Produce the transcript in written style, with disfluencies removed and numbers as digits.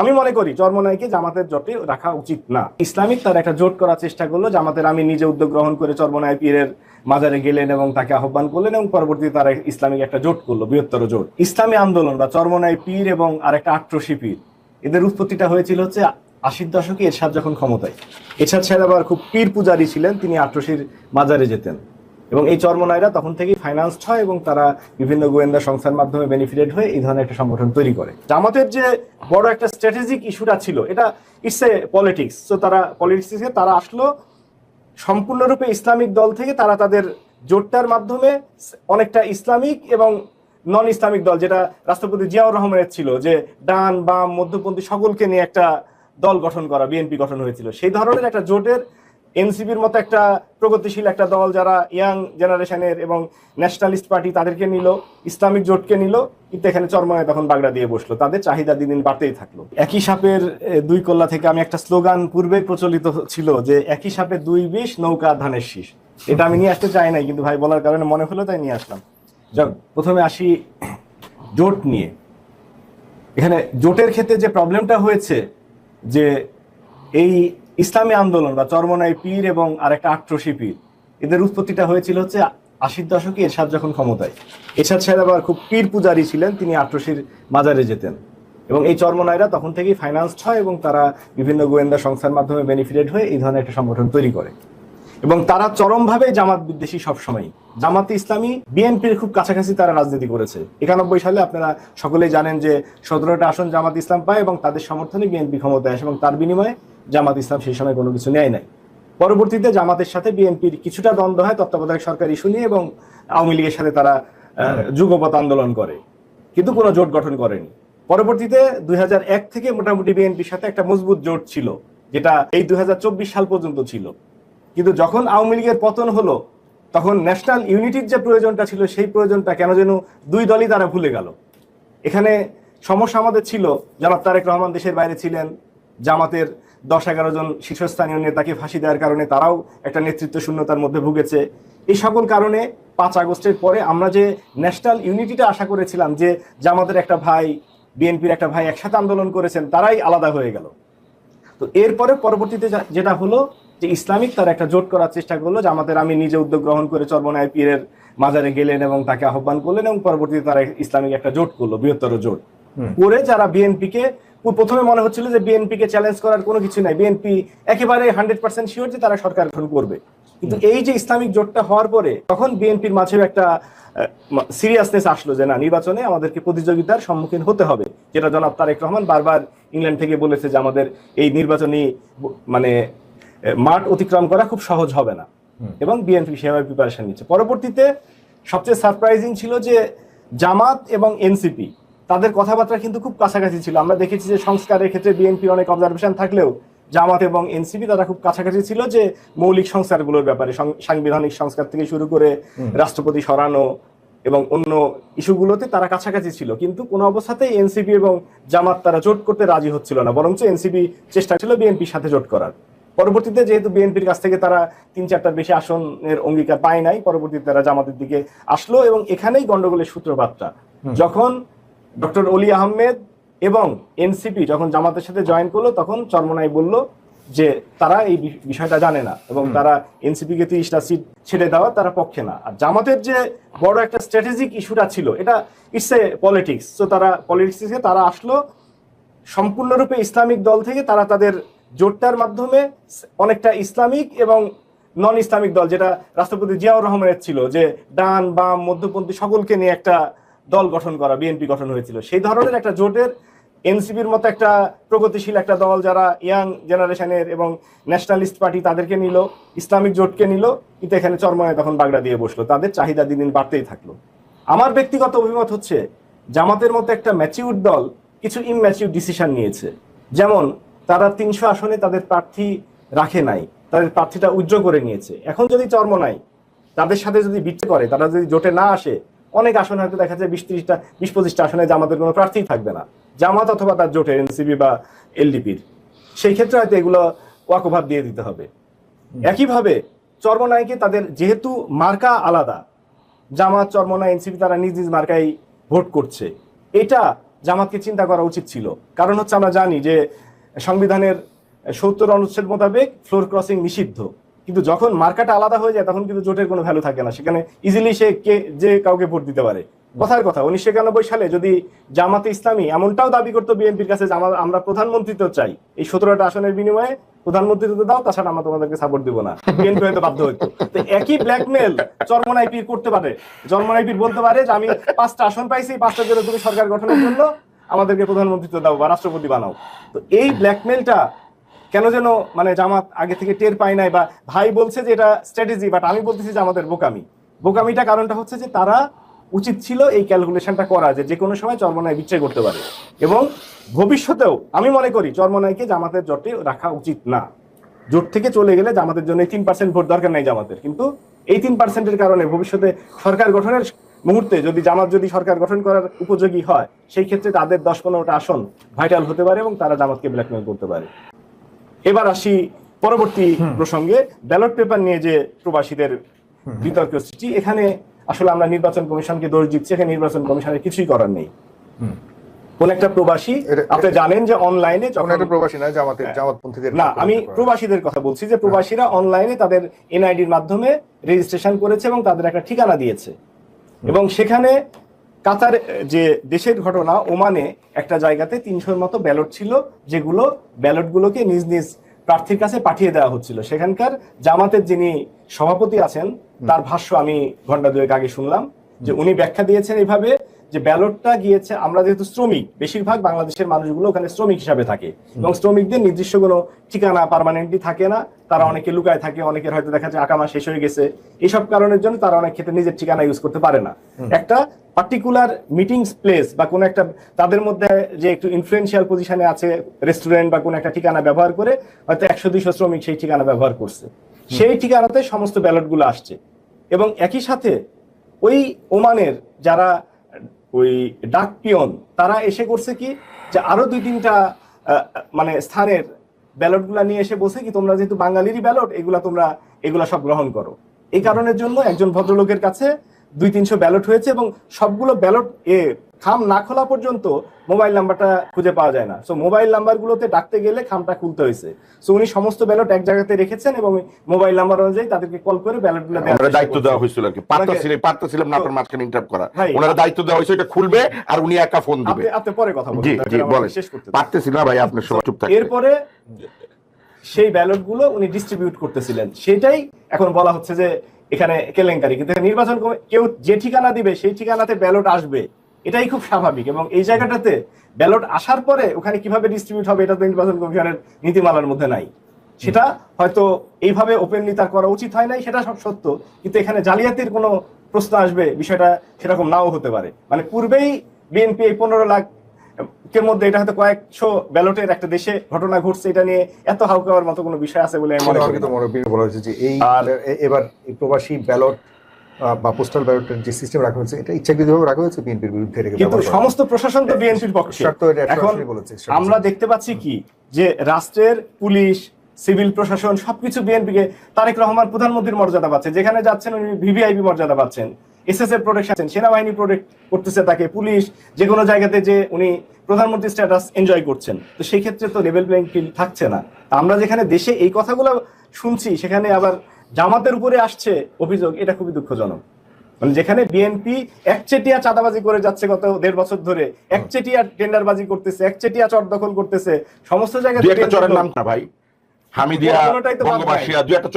আমি মনে করি চরমনাইকে জামাতের জোটে রাখা উচিত না। ইসলামিক তার একটা জোট করার চেষ্টা করলো, জামাতের আমি নিজে উদ্যোগ গ্রহণ করে চরমনাই পীরের মাজারে গেলেন এবং তাকে আহ্বান করলেন এবং পরবর্তীতে তারা ইসলামিক একটা জোট করলো, বৃহত্তর জোট। ইসলামী আন্দোলন বা চরমনাই পীর এবং আরেকটা আট্রসি পীর, এদের উৎপত্তিটা হয়েছিল হচ্ছে 80-র দশকে এরশাদ যখন ক্ষমতায়। এরশাদ সাহেব আবার খুব পীর পূজারী ছিলেন, তিনি আট্রসির মাজারে যেতেন এবং এই চরমনাইরা তখন থেকেই ফাইন্যান্সড হয় এবং তারা বিভিন্ন গোয়েন্দা সংস্থার মাধ্যমে বেনিফিটেড হয়ে এই ধরনের একটা সংগঠন তৈরি করে। জামাতের যে বড় একটা স্ট্র্যাটেজিক ইস্যুটা ছিল, এটা ইটস এ পলিটিক্স। তো তারা পলিটিক্সে তারা আসলো সম্পূর্ণরূপে ইসলামিক দল থেকে, তারা তাদের জোটটার মাধ্যমে অনেকটা ইসলামিক এবং নন ইসলামিক দল, যেটা রাষ্ট্রপতি জিয়াউর রহমানের ছিল, যে ডান বাম মধ্যপন্থী সকলকে নিয়ে একটা দল গঠন করা, বিএনপি গঠন হয়েছিল, সেই ধরনের একটা জোটের এনসিপির মতো একটা প্রগতিশীল একটা দল যারা ইয়াং জেনারেশনের এবং ন্যাশনালিস্ট পার্টি তাদেরকে নিল, ইসলামিক জোটকে নিল, কিন্তু এখানে চরমনায় তখন বাগড়া দিয়ে বসলো। তাদের চাহিদা দিন দিন বাড়তেই থাকলো। একই সাপের দুই কল্লা থেকে আমি একটা স্লোগান পূর্বে প্রচলিত ছিল যে একই সাপে দুই বিষ, নৌকা ধানের শীষ। এটা আমি নিয়ে আসতে চাই নাই, কিন্তু ভাই বলার কারণে মনে হলো তাই নিয়ে আসলাম। যাক, প্রথমে আসি জোট নিয়ে। এখানে জোটের ক্ষেত্রে যে প্রবলেমটা হয়েছে, যে এই ইসলামী আন্দোলন বা চরমনাই পীর এবং আরেকটা আট্রসি পীর, এদের উৎপত্তিটা হয়েছিল হচ্ছে 80-র দশকে এরশাদ যখন ক্ষমতায়। এরশাদ সাহেব আবার খুব পীর পূজারী ছিলেন, তিনি আট্রসির মাজারে যেতেন এবং এই চরমনাইরা তখন থেকেই ফাইন্যান্সড হয় এবং তারা বিভিন্ন গোয়েন্দা সংস্থার মাধ্যমে বেনিফিটেড হয়ে এই ধরনের একটা সংগঠন তৈরি করে এবং তারা চরমভাবে জামাত বিদ্বেষী। সবসময় জামাতে ইসলামী বিএনপির খুব কাছাকাছি তারা রাজনীতি করেছে। 91 সালে আপনারা সকলেই জানেন যে 17টা আসন জামাত ইসলাম পায় এবং তাদের সমর্থনে বিএনপি ক্ষমতায় আসে এবং তার বিনিময়ে জামাত ইসলাম সেই সময় কোনো কিছু নেয় নাই। পরবর্তীতে জামাতের সাথে বিএনপির কিছুটা দ্বন্দ্ব হয় তত্ত্বাবধায়ক সরকার ইস্যু নিয়ে এবং আওয়ামী লীগের সাথে তারা যুগপৎ আন্দোলন করে, কিন্তু কোনো জোট গঠন করেনি। পরবর্তীতে 2001 থেকে মোটামুটি বিএনপির সাথে একটা মজবুত জোট ছিল, যেটা এই 2024 সাল পর্যন্ত ছিল। কিন্তু যখন আওয়ামী লীগের পতন হলো, তখন ন্যাশনাল ইউনিটির যে প্রয়োজনটা ছিল, সেই প্রয়োজনটা কেন যেন দুই দলই তারা ভুলে গেল। এখানে সমস্যা আমাদের ছিল, জনাব তারেক রহমান দেশের বাইরে ছিলেন, জামাতের 10-11 জন শীর্ষস্থানীয় নেতাকে ফাঁসি দেওয়ার কারণে তারাও একটা নেতৃত্ব শূন্যতার মধ্যে ভুগেছে। এই সকল কারণে 5 আগস্টের পরে আমরা যে ন্যাশনাল ইউনিটিটা আশা করেছিলাম, যে জামাতের একটা ভাই বিএনপির একটা ভাই একসাথে আন্দোলন করেছেন, তারাই আলাদা হয়ে গেল। তো এরপরে পরবর্তীতে যেটা হলো, যে ইসলামিক তার একটা জোট করার চেষ্টা করলো, জামাতের আমি নিজে উদ্যোগ গ্রহণ করে চরমনাই পীরের মাজারে গেলেন এবং তাকে আহ্বান করলেন এবং পরবর্তীতে তারা ইসলামিক একটা জোট করলো, বৃহত্তর জোট করে, যারা বিএনপিকে প্রথমে মনে হচ্ছিল যে বিএনপিকে চ্যালেঞ্জ করার কোনো কিছু নাই, বিএনপি একেবারে 100% শিওর যে তারা সরকার গঠন করবে। কিন্তু এই যে ইসলামিক জোটটা হওয়ার পরে তখন বিএনপির মাঝেও একটা সিরিয়াসনেস আসলো যে না, নির্বাচনে আমাদেরকে প্রতিযোগিতার সম্মুখীন হতে হবে, যেটা জনাব তারেক রহমান বারবার ইংল্যান্ড থেকে বলেছে যে আমাদের এই নির্বাচনী মানে মাঠ অতিক্রম করা খুব সহজ হবে না, এবং বিএনপি সেভাবে প্রিপারেশন নিচ্ছে। পরবর্তীতে সবচেয়ে সারপ্রাইজিং ছিল যে জামাত এবং এনসিপি তাদের কথাবার্তা কিন্তু খুব কাছাকাছি ছিল। আমরা দেখেছি যে সংস্কারের ক্ষেত্রে বিএনপির অনেক অবজারভেশন থাকলেও জামাত এবং এনসিপি তারা খুব কাছাকাছি ছিল, যে মৌলিক সংস্কারগুলোর ব্যাপারে, সাংবিধানিক সংস্কার থেকে শুরু করে রাষ্ট্রপতি সরানো এবং অন্য ইস্যুগুলোতে তারা কাছাকাছি ছিল। কিন্তু কোনো অবস্থাতেই এনসিপি এবং জামাত তারা জোট করতে রাজি হচ্ছিল না, বরঞ্চ এনসিপি চেষ্টা ছিল বিএনপির সাথে জোট করার। পরবর্তীতে যেহেতু বিএনপির কাছ থেকে তারা 3-4টার বেশি আসনের অঙ্গীকার পায় নাই, পরবর্তীতে তারা জামাতের দিকে আসলো এবং এখানেই গন্ডগোলের সূত্রপাতটা। যখন ডক্টর অলি আহমেদ এবং এনসিপি যখন জামাতের সাথে জয়েন করলো, তখন চরমনাই বলল যে তারা এই বিষয়টা জানে না এবং তারা এনসিপিকে 30টা সিট ছেড়ে দেওয়া তারা পক্ষে না। আর জামাতের যে বড় একটা স্ট্র্যাটেজিক ইস্যুটা ছিল, এটা ইটস এ পলিটিক্স। তো তারা পলিটিক্সে তারা আসলো সম্পূর্ণরূপে ইসলামিক দল থেকে, তারা তাদের জোটটার মাধ্যমে অনেকটা ইসলামিক এবং নন ইসলামিক দল, যেটা রাষ্ট্রপতি জিয়াউর রহমানের ছিল, যে ডান বাম মধ্যপন্থী সকলকে নিয়ে একটা দল গঠন করা, বিএনপি গঠন হয়েছিল, সেই ধরনের একটা জোটের এনসিপির মতো একটা প্রগতিশীল একটা দল যারা ইয়াং জেনারেশনের এবং ন্যাশনালিস্ট পার্টি তাদেরকে নিল, ইসলামিক জোটকে নিল, কিন্তু এখানে চরমনায় তখন বাগড়া দিয়ে বসলো। তাদের চাহিদা দিন দিন বাড়তেই থাকলো। আমার ব্যক্তিগত অভিমত হচ্ছে, জামাতের মতো একটা ম্যাচিউর দল কিছু ইমম্যাচিউর ডিসিশন নিয়েছে। যেমন তারা 300 আসনে তাদের প্রার্থী রাখে নাই, তাদের প্রার্থীটা উইথড্র করে নিয়েছে। এখন যদি চরমনাই তাদের সাথে যদি বিট্রে করে, তারা যদি জোটে না আসে, অনেক আসন হয়তো দেখা যায় 20-25টা আসনে জামাতের কোনো প্রার্থী থাকবে না, জামাত অথবা তার জোটের এনসিপি বা এলডিপির। সেই ক্ষেত্রে হয়তো এগুলো ওয়াকওভার দিয়ে দিতে হবে। একইভাবে চরমনাইকে তাদের যেহেতু মার্কা আলাদা, জামাত চরমনাই এনসিপি তারা নিজ নিজ মার্কায় ভোট করছে, এটা জামাতকে চিন্তা করা উচিত ছিল। কারণ হচ্ছে আমরা জানি যে সংবিধানের 70 অনুচ্ছেদ মোতাবেক ফ্লোর ক্রসিং নিষিদ্ধ, কিন্তু যখন মার্কাটা আলাদা হয়ে যায় তখন কিন্তু জোটের কোনো ভ্যালু থাকে না, সেখানে ইজিলি সে যে কাউকে ভোট দিতে পারে। কথার কথা 1991 সালে যদি জামাতে ইসলামী এমনটাও দাবি করতো বিএনপির কাছে যে আমরা প্রধানমন্ত্রিত্ব চাই, এই 17টা আসনের বিনিময়ে প্রধানমন্ত্রিত্ব দাও, তাছাড়া আমরা তোমাদেরকে সাপোর্ট দিব না, বিএনপি হয়তো বাধ্য হইতো। তো একই ব্ল্যাকমেল চরমনাই পীর করতে পারে। চরমনাই পীর বলতে পারে যে আমি 5টা আসন পাইছি, 5টার জন্য তুমি সরকার গঠনের জন্য আমাদেরকে প্রধানমন্ত্রিত্ব দাও বা রাষ্ট্রপতি বানাও। তো এই ব্ল্যাকমেলটা কেন যেন মানে জামাত আগে থেকে টের পায় নাই, বা ভাই বলছে যে এটা স্ট্র্যাটেজি, বাট আমি বলতেছি যে আমাদের বোকামিটা কারণটা হচ্ছে যে তারা উচিত ছিল এই ক্যালকুলেশনটা করা যে কোনো সময় চরমনাই বিচ্ছেদ করতে পারে। এবং ভবিষ্যতেও আমি মনে করি চরমনাইকে জামাতের জোটে রাখা উচিত না। জোট থেকে চলে গেলে জামাতের জন্য 3% ভোট দরকার নাই জামাতের, কিন্তু এই 3%-এর কারণে ভবিষ্যতে সরকার গঠনের মুহূর্তে যদি জামাত যদি সরকার গঠন করার উপযোগী হয়, সেই ক্ষেত্রে তাদের 10-15টা আসন ভাইটাল হতে পারে এবং তারা জামাতকে ব্ল্যাকমেল করতে পারে। এবার আসি পরবর্তী প্রসঙ্গে, ব্যালট পেপার নিয়ে যে প্রবাসীদের বিতর্ক সৃষ্টি। এখানে আসলে আমরা নির্বাচন কমিশনকে দোষ দিচ্ছি, এখানে নির্বাচন কমিশনের কিছুই করার নেই। কোন একটা প্রবাসী, আপনি জানেন যে অনলাইনে প্রবাসী না, জামাতপন্থীদের না, আমি প্রবাসীদের কথা বলছি, যে প্রবাসীরা অনলাইনে তাদের এনআইডির মাধ্যমে রেজিস্ট্রেশন করেছে এবং তাদের একটা ঠিকানা দিয়েছে। এবং সেখানে কাতার যে দেশের ঘটনা, ওমানে একটা জায়গাতে 300-র মতো ব্যালট ছিল, যেগুলো ব্যালটগুলোকে নিজ নিজ প্রার্থীর কাছে পাঠিয়ে দেওয়া হচ্ছিল। সেখানকার জামাতের যিনি সভাপতি আছেন তার ভাষ্য আমি ঘন্টা দুয়েক আগে শুনলাম, যে উনি ব্যাখ্যা দিয়েছেন এইভাবে যে ব্যালটটা গিয়েছে, আমরা যেহেতু শ্রমিক, বেশিরভাগ বাংলাদেশের মানুষগুলো ওখানে শ্রমিক হিসাবে থাকে এবং শ্রমিকদের নির্দিষ্ট কোনো ঠিকানা পার্মানেন্টলি থাকে না, তারা অনেকে লুকায় থাকে, অনেকের হয়তো দেখা যায় আকামা শেষ হয়ে গেছে, এইসব কারণের জন্য তারা অনেক ক্ষেত্রে নিজের ঠিকানা ইউজ করতে পারে না। একটা পার্টিকুলার মিটিংস প্লেস বা কোনো একটা তাদের মধ্যে যে একটু ইনফ্লুয়েন্সিয়াল পজিশনে আছে, রেস্টুরেন্ট বা কোনো একটা ঠিকানা ব্যবহার করে হয়তো 100-200 শ্রমিক সেই ঠিকানা ব্যবহার করছে, সেই ঠিকানাতে সমস্ত ব্যালটগুলো আসছে। এবং একই সাথে ওই ওমানের যারা ওই ডাক পিয়ন, তারা এসে করছে কি, যে আরো 2-3টা মানে স্থানের ব্যালটগুলা নিয়ে এসে বলছে কি, তোমরা যেহেতু বাঙালিরই ব্যালট, এগুলা সব গ্রহণ করো। এই কারণের জন্য একজন ভদ্রলোকের কাছে 200-300 ব্যালট হয়েছে এবং সবগুলো ব্যালট খাম না খোলা পর্যন্ত মোবাইল নাম্বারটা খুঁজে পাওয়া যায় না। সো মোবাইল নাম্বারগুলোতে ডাকতে গেলে খামটা খুলতে হয়েছে। সো উনি সমস্ত ব্যালট এক জায়গাতে রেখেছেন এবং মোবাইল নাম্বার অনুযায়ী তাদেরকে কল করে ব্যালটগুলো দেওয়ার দায়িত্ব দেওয়া হয়েছিল আর কি। পারতেছিলাম না আপনার মাঝখানে ইন্টারাপ্ট করা, ওনারা দায়িত্ব দেওয়া হয়েছে এটা খুলবে আর উনি একা ফোন দিবে। আপনি পরে কথা বলুন, জি বলেন। পারতেছি না ভাই, আপনি সবাই চুপ থাকেন। এরপরে সেই ব্যালটগুলো উনি ডিস্ট্রিবিউট করতেছিলেন, সেটাই এখন বলা হচ্ছে যে এখানে কেলেঙ্কারি। কিন্তু নির্বাচন কেউ যে ঠিকানা দিবে সেই ঠিকানাতে ব্যালট আসবে, এটাই খুব স্বাভাবিক। এবং এই জায়গাটাতে ব্যালট আসার পরে ওখানে কিভাবে ডিস্ট্রিবিউট হবে, এটা তো নির্বাচন কমিশনের নীতিমালার মধ্যে নাই। সেটা হয়তো এইভাবে ওপেনলি তার করা উচিত হয় নাই, সেটা সব সত্য, কিন্তু এখানে জালিয়াতির কোনো প্রশ্ন আসবে, বিষয়টা সেরকম নাও হতে পারে। মানে পূর্বেই বিএনপি এই 15 লাখ এর মধ্যে এটা হয়তো কয়েকশো ব্যালটের একটা দেশে ঘটনা ঘটছে, এটা নিয়ে এত হাউকাওয়ার মতো কোনো বিষয় আছে বলে মনে করি না। বলা হয়েছে যে এবার প্রবাসী ব্যালট বা পোস্টাল ব্যালটের যে সিস্টেম রাখা হয়েছে, এটা ইচ্ছাকৃতভাবে রাখা হয়েছে বিএনপির বিরুদ্ধে, কিন্তু সমস্ত প্রশাসন তো বিএনপির পক্ষে। এখন আমরা দেখতে পাচ্ছি কি, যে রাষ্ট্রের পুলিশ, সিভিল প্রশাসন সবকিছু বিএনপিকে, তারেক রহমান প্রধানমন্ত্রীর মর্যাদা পাচ্ছেন, যেখানে যাচ্ছেন উনি ভিভিআইপি মর্যাদা পাচ্ছেন, এসএসএফ প্রোটেকশন, সেনাবাহিনী প্রোটেক্ট করতেছে তাকে, পুলিশ যে কোনো জায়গাতে যে উনি প্রধানমন্ত্রী স্ট্যাটাস এনজয় করছেন। তো সেই ক্ষেত্রে তো লেভেল প্লেইং ফিল্ড থাকছে না। আমরা যেখানে দেশে এই কথাগুলো শুনছি, সেখানে আবার জামাতের উপরে আসছে অভিযোগ, এটা খুবই দুঃখজনক। মানে যেখানে বিএনপি একচেটিয়া চাঁদাবাজি করে যাচ্ছে গত 1.5 বছর ধরে, একচেটিয়া টেন্ডারবাজি করতেছে, একচেটিয়া চর দখল করতেছে, সমস্ত জায়গায় চরের নাম না ভাই, হামিদিয়া, বঙ্গবাসিয়া, 2 একটা